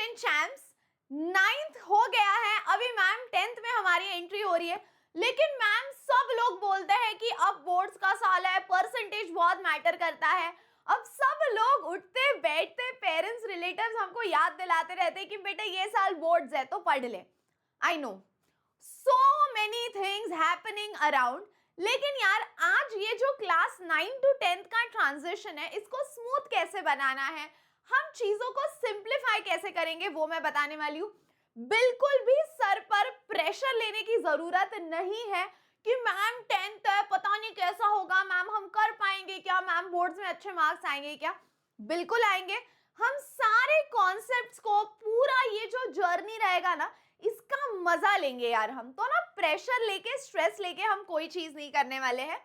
Morning champs. 9th हो गया है, अभी मैम 10th में हमारी एंट्री हो रही है, लेकिन मैम सब लोग बोलते हैं कि अब बोर्ड्स का साल है, परसेंटेज बहुत मैटर करता है। अब सब लोग उठते बैठते पेरेंट्स रिलेटिव्स हमको याद दिलाते रहते हैं कि बेटा ये साल बोर्ड्स है तो पढ़ ले। I know so many things happening around, लेकिन यार आज ये जो क्लास 9 to 10th का ट्रांजिशन है इसको स्मूथ कैसे बनाना है, हम चीजों को सिंप्लीफाई कैसे करेंगे वो मैं बताने वाली हूँ। बिल्कुल भी सर पर प्रेशर लेने की जरूरत नहीं है कि मैम 10th है पता नहीं कैसा होगा, मैम हम कर पाएंगे क्या, मैम बोर्ड्स में अच्छे मार्क्स आएंगे क्या। बिल्कुल आएंगे। हम सारे कॉन्सेप्ट्स को पूरा ये जो जर्नी रहेगा ना इसका मजा लेंगे यार। हम तो ना प्रेशर लेके स्ट्रेस लेके हम कोई चीज नहीं करने वाले हैं।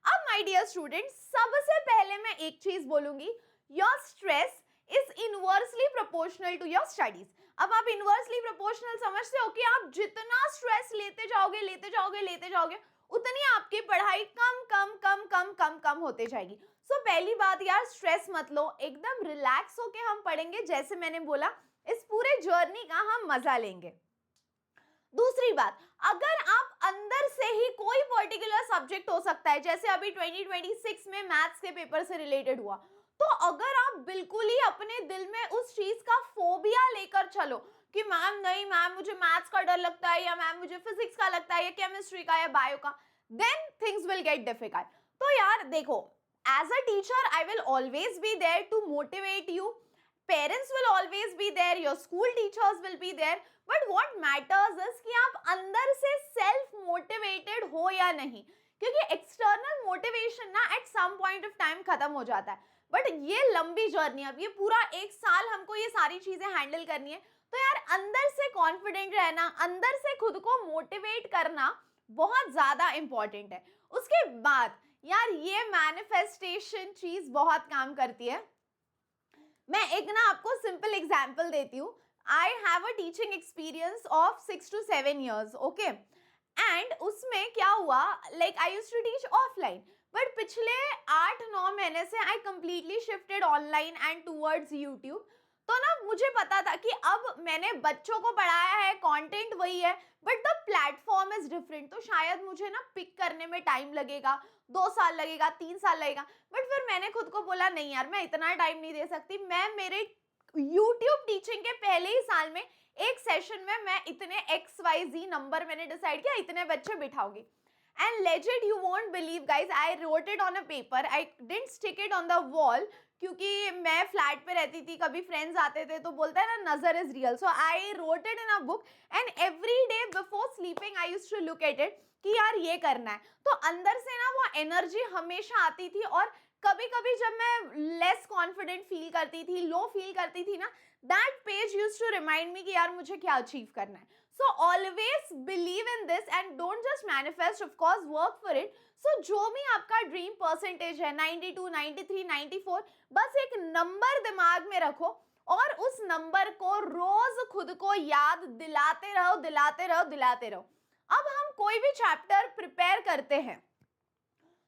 अब माय डियर स्टूडेंट्स, सबसे पहले मैं एक चीज बोलूंगी, your stress is inversely proportional to your studies. अब आप इनवर्सली प्रोपोर्शनल समझते हो कि आप जितना स्ट्रेस लेते जाओगे उतनी आपकी पढ़ाई कम होते जाएगी। सो पहली बात यार, स्ट्रेस मत लो, एकदम रिलैक्स होके हम पढ़ेंगे। जैसे मैंने बोला इस पूरे जर्नी का हम मजा लेंगे। दूसरी बात, अगर आप अंदर से ही कोई पर्टिकुलर सब्जेक्ट हो सकता है, जैसे अभी 2026 में मैथ्स के पेपर से रिलेटेड हुआ, तो अगर आप बिल्कुल ही अपने दिल में उस चीज का फोबिया लेकर चलो कि मैम नहीं, मैम मुझे मैथ्स का डर लगता है, या मैम मुझे फिजिक्स का लगता है, या केमिस्ट्री का, या बायो का, then things will get difficult. तो यार देखो, as a teacher I will always be there to motivate you, parents will always be there, your school teachers will be there, but what matters is कि आप अंदर से self motivated हो या नहीं, क्योंकि एक्सटर्नल मोटिवेशन ना at some point of time खत्म हो जाता है, बट ये लंबी जर्नी, अब ये पूरा एक साल हमको ये सारी चीजें हैंडल करनी है। तो यार अंदर से कॉन्फिडेंट रहना, अंदर से खुद को मोटिवेट करना बहुत ज्यादा इंपॉर्टेंट है। उसके बाद यार ये मैनिफेस्टेशन चीज बहुत काम करती है। मैं एक ना आपको सिंपल एग्जाम्पल देती हूँ। I have a teaching experience of 6 to 7 years, okay, and उसमें क्या हुआ, like I used to teach offline, but पिछले 8-9 महीने से I completely shifted online and towards YouTube. तो ना मुझे पता था कि अब मैंने बच्चों को पढ़ाया है, कंटेंट वही है, but the platform is different, तो शायद मुझे ना पिक करने में टाइम लगेगा, 2 साल लगेगा, 3 साल लगेगा। बट फिर मैंने खुद को बोला नहीं यार, मैं इतना टाइम नहीं दे सकती। मैं मेरे यूट्यूब टीचिंग के पहले ही साल में एक सेशन में मैं इतने XYZ नंबर मैंने डिसाइड किया, इतने बच्चे बिठाऊंगी। And legit you won't believe guys, I wrote it on a paper, I didn't stick it on the wall, क्योंकि मैं फ्लैट पे रहती थी, कभी फ्रेंड्स आते थे तो बोलता है ना नजर is real, so I wrote it in a book and every day before sleeping I used to look at it कि यार ये करना है। तो अंदर से ना वो एनर्जी हमेशा आती थी, और कभी कभी जब मैं लेस कॉन्फिडेंट फील करती थी, लो फील करती थी ना, that page used to remind me कि यार मुझे क्या अचीव करना है। So always believe in this and don't just manifest, of course work for it. So जो भी आपका ड्रीम परसेंटेज है 92, 93, 94, बस एक नंबर दिमाग में रखो और उस नंबर को रोज खुद को याद दिलाते रहो, दिलाते रहो, दिलाते रहो। अब हम कोई भी चैप्टर प्रिपेयर करते हैं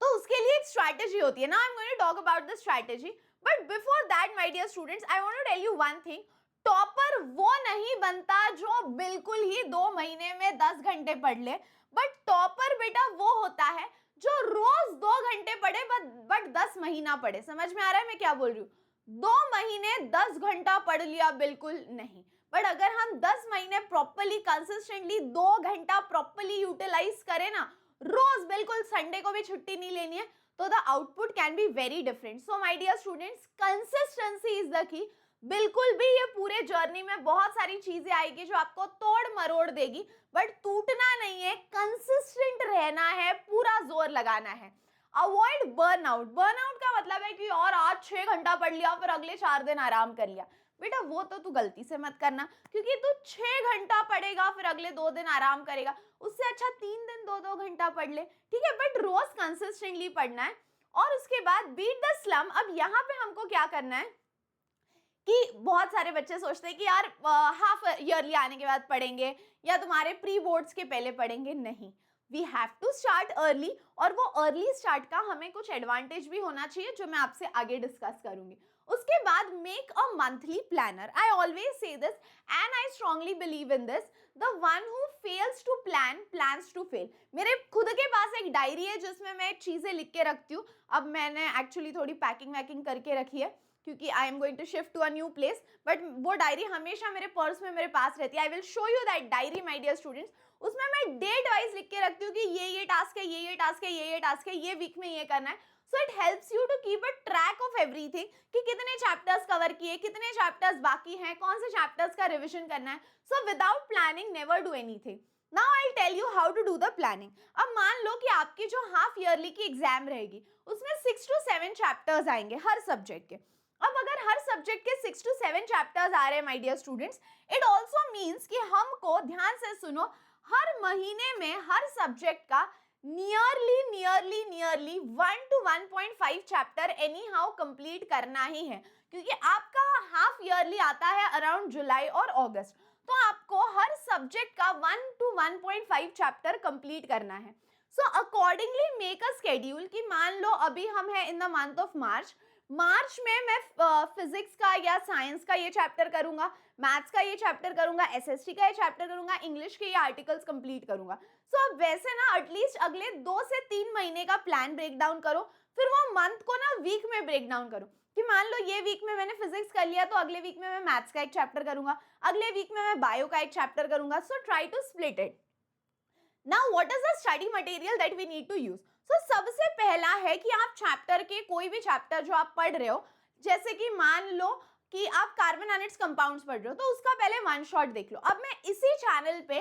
तो उसके लिए एक स्ट्रैटेजी होती है ना, I am going to talk about the strategy, but before that my dear students I want to tell you one thing, topper वो नहीं बनता जो बिल्कुल ही 2 महीने में 10 घंटे पढ़ ले, बट टॉपर बेटा वो होता है जो रोज 2 घंटे पढ़े बट 10 महीना पढ़े। समझ में आ रहा है मैं क्या बोल रही हूँ? 2 महीने 10 घंटा पढ़ लिया बिल्कुल नहीं, बट अगर हम 10 महीने प्रॉपरली कंसिस्टेंटली 2 घंटा प्रॉपरली यूटिलाइज करें ना, रोज बिल्कुल, संडे को भी छुट्टी नहीं लेनी है, तो the output can be very different. So my dear students, consistency is the key. बिल्कुल भी ये पूरे जर्नी में बहुत सारी चीजें आएगी जो आपको तोड़ मरोड़ देगी, बट टूटना नहीं है, कंसिस्टेंट रहना है, पूरा जोर लगाना है। Avoid burnout. बर्नआउट का मतलब है कि और आज 6 घंटा पढ़ लिया फिर अगले 4 दिन आराम कर लिया, बेटा वो तो तू गलती से मत करना, क्योंकि तू 6 घंटा पढ़ेगा फिर अगले 2 दिन आराम करेगा, उससे अच्छा 3 दिन 2-2 घंटा पढ़ ले, ठीक है, बट रोज कंसिस्टेंटली पढ़ना है। और उसके बाद बीट द स्लम। अब यहाँ पे हमको क्या करना है कि बहुत सारे बच्चे सोचते हैं कि यार हाफ ईयरली आने के बाद पढ़ेंगे या तुम्हारे प्री बोर्ड्स के पहले पढ़ेंगे, नहीं, we have to start early, और वो अर्ली स्टार्ट का हमें कुछ एडवांटेज भी होना चाहिए जो मैं आपसे आगे डिस्कस करूंगी। उसके बाद make a monthly planner. I always say this and I strongly believe in this, the one who fails to plan plans to fail. मेरे खुद के पास एक डायरी है जिसमें मैं चीजें लिख के रखती हूँ। अब मैंने एक्चुअली थोड़ी पैकिंग वैकिंग करके रखी है क्योंकि I am going to shift to a new place, but वो डायरी हमेशा मेरे पर्स में मेरे पास रहती है। I will show you that diary my dear students. उसमें मैं डेट वाइज लिख के रखती हूँ कि ये टास्क है, ये टास्क है, ये टास्क है, ये वीक में ये करना है। So it helps you to keep a track of everything कि कितने चैप्टर्स कवर किए, कितने चैप्टर्स बाकी हैं, कौन से चैप्टर्स का रिविजन करना है। So without planning never do anything. Now I tell you how to do the planning. अब मान लो कि आपकी जो हाफ ईयरली की एग्जाम रहेगी उसमें 6 to 7 चैप्टर्स आएंगे हर सब्जेक्ट के। अब अगर हर सब्जेक्ट के 6 to 7 चैप्टर्स आ रहे हैं my dear students, it also means कि हमको, ध्यान से सुनो, हर महीने में हर सब्जेक्ट का nearly 1 to 1.5 chapter anyhow complete करना ही है, क्योंकि आपका हाफ ईयरली आता है अराउंड जुलाई और अगस्त। तो आपको हर सब्जेक्ट का 1 to 1.5 चैप्टर कंप्लीट करना है। So accordingly make a schedule कि मान लो अभी हम हैं in the month of March में मैं फिजिक्स का या साइंस का ये चैप्टर करूंगा, मैथ्स का ये चैप्टर करूंगा, एसएसटी का ये चैप्टर करूंगा, इंग्लिश के ये आर्टिकल्स कंप्लीट करूंगा। सो अब वैसे ना एटलीस्ट अगले 2 से 3 महीने का प्लान ब्रेक डाउन करो, फिर वो मंथ को ना वीक में ब्रेक डाउन करो कि मान लो ये वीक में मैंने फिजिक्स कर लिया तो अगले वीक में मैं मैथ्स का एक चैप्टर करूंगा, अगले वीक में मैं बायो का एक चैप्टर करूंगा। So try to split it. Now what is the study material that we need to use. So सबसे पहला है कि आप चैप्टर के कोई भी चैप्टर जो आप पढ़ रहे हो, जैसे कि मान लो कि आप कार्बन एनिड्स कंपाउंड्स पढ़ रहे हो, तो उसका पहले वन शॉट देख लो। अब मैं इसी चैनल पे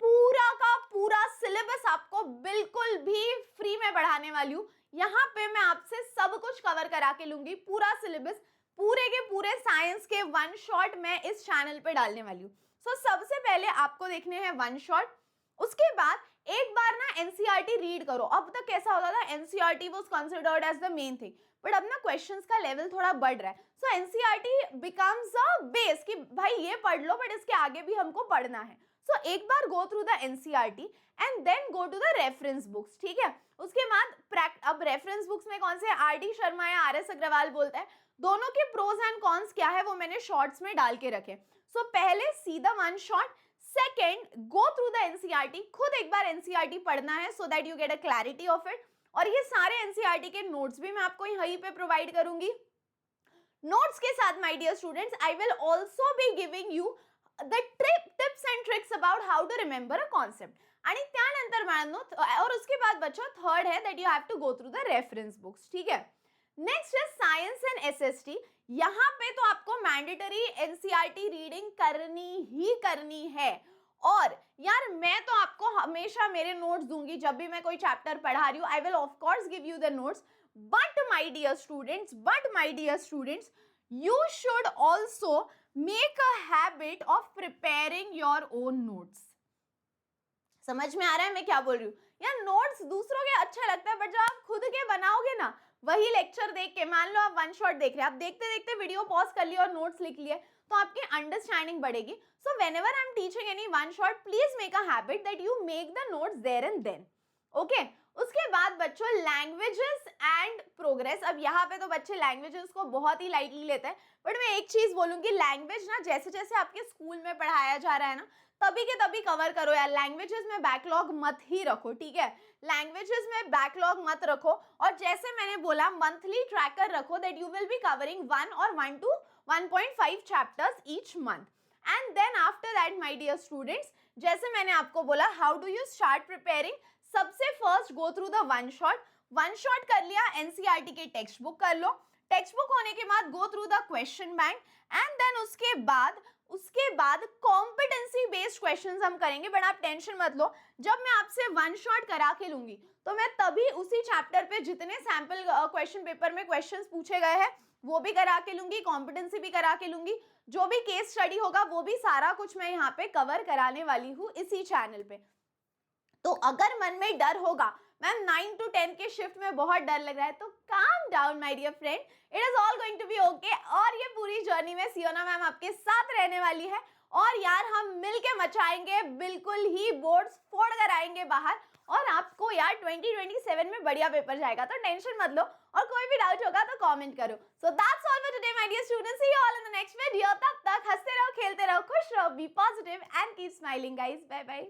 पूरा का पूरा सिलेबस आपको बिल्कुल भी फ्री में पढ़ाने वाली हूँ। यहाँ पे मैं आपसे सब कुछ कवर करा के लूंगी, पूरा सिलेबस, पूरे के पूरे साइंस के वन शॉट मैं इस चैनल पे डालने वाली हूँ। सो सबसे पहले आपको देखने हैं वन शॉट। उसके बाद एक बार ना एनसीईआरटी रीड करो। अब तक कैसा होता था, NCERT was considered as the main thing, but अब ना क्वेश्चंस का लेवल थोड़ा बढ़ रहा है। So NCERT becomes a base कि भाई ये पढ़ लो बट इसके आगे भी हमको पढ़ना है। सो एक बार go through the NCERT and then go to the reference books, ठीक है। उसके बाद अब रेफरेंस बुक्स में कौन से, आर डी शर्मा या आर एस अग्रवाल बोलता है, दोनों के प्रोज एंड कॉन्स क्या है वो मैंने शॉर्ट्स में डाल के रखे। सो पहले see the one shot, second go through the NCERT, खुद एक बार एनसीईआरटी पढ़ना है so that you get a clarity of it. और ये सारे एनसीईआरटी के नोट्स भी मैं आपको यहीं पे प्रोवाइड करूंगी। नोट्स के साथ my dear students I will also be giving you the tips and tricks about how to remember a concept. आणि त्यानंतर बाळांनो, और उसके बाद बच्चों थर्ड है that you have to go through the reference books, ठीक है। नेक्स्ट है साइंस एंड एसएसटी। यहाँ पे तो आपको मैंडेटरी एनसीईआरटी रीडिंग करनी है। और यार मैं तो आपको हमेशा मेरे नोट्स दूंगी जब भी मैं कोई चैप्टर पढ़ा रही हूँ। I will of course give you the notes, but my dear students you should also make a habit of preparing your own notes। समझ में आ रहा है मैं क्या बोल रही हूँ? यार नोट्स दूसरों के अच्छा लगता है, बट जब आप खुद के बनाओगे ना, वही लेक्चर देख के, मान लो आप वन शॉट देख रहे हैं, आप देखते देखते वीडियो पॉज कर लिया और नोट्स लिख लिए, तो आपकी अंडरस्टैंडिंग बढ़ेगी। So whenever I am teaching any one shot, please make a habit that you make the notes there and then, okay. उसके बाद बच्चों लैंग्वेजेस एंड प्रोग्रेस। अब यहाँ पे तो बच्चे लैंग्वेजेस को बहुत ही लाइटली लेते हैं, बट मैं एक चीज बोलूंगी, लैंग्वेज ना जैसे जैसे आपके स्कूल में पढ़ाया जा रहा है ना, तभी के तभी कवर करो यार। लैंग्वेजेस में बैकलॉग मत ही रखो, ठीक है। लैंग्वेजेस में बैकलॉग मत रखो, और जैसे मैंने बोला मंथली ट्रैकर रखो that you will be covering 1 or 1 to 1.5 chapters each month. And then after that my dear students, जैसे मैंने आपको बोला how do you start preparing, सबसे first go through the one shot कर लिया, एनसीईआरटी के text book कर लो, text book होने के बाद go through the question bank, and then उसके बाद कॉम्पिटेंसी बेस्ड क्वेश्चंस हम करेंगे। बट आप टेंशन मत लो, जब मैं आपसे वन शॉट करा के लूंगी तो मैं तभी उसी चैप्टर पे जितने सैंपल क्वेश्चन पेपर में क्वेश्चंस पूछे गए हैं वो भी करा के लूंगी, कॉम्पिटेंसी भी करा के लूंगी, जो भी केस स्टडी होगा वो भी सारा कुछ मैं यहाँ पे कवर कराने वाली हूँ इसी चैनल पे। तो अगर मन में डर होगा, मैम 9 to 10 के शिफ्ट में बहुत डर लग रहा है, तो calm down my dear friend, it is all going to be okay. और ये पूरी जर्नी में सियोना मैम आपके साथ रहने वाली है और यार हम मिलके मचाएंगे, बिल्कुल ही बोर्ड्स फोड़ कर आएंगे बाहर और आपको यार 2027 में बढ़िया पेपर जाएगा, तो टेंशन मत लो और कोई भी डाउट होगा तो कमेंट करो। So that's all for today my dear students, see you all in the next video. तब तक हंसते रहो, खेलते रहो, खुश रहो, be positive and keep smiling guys. Bye bye.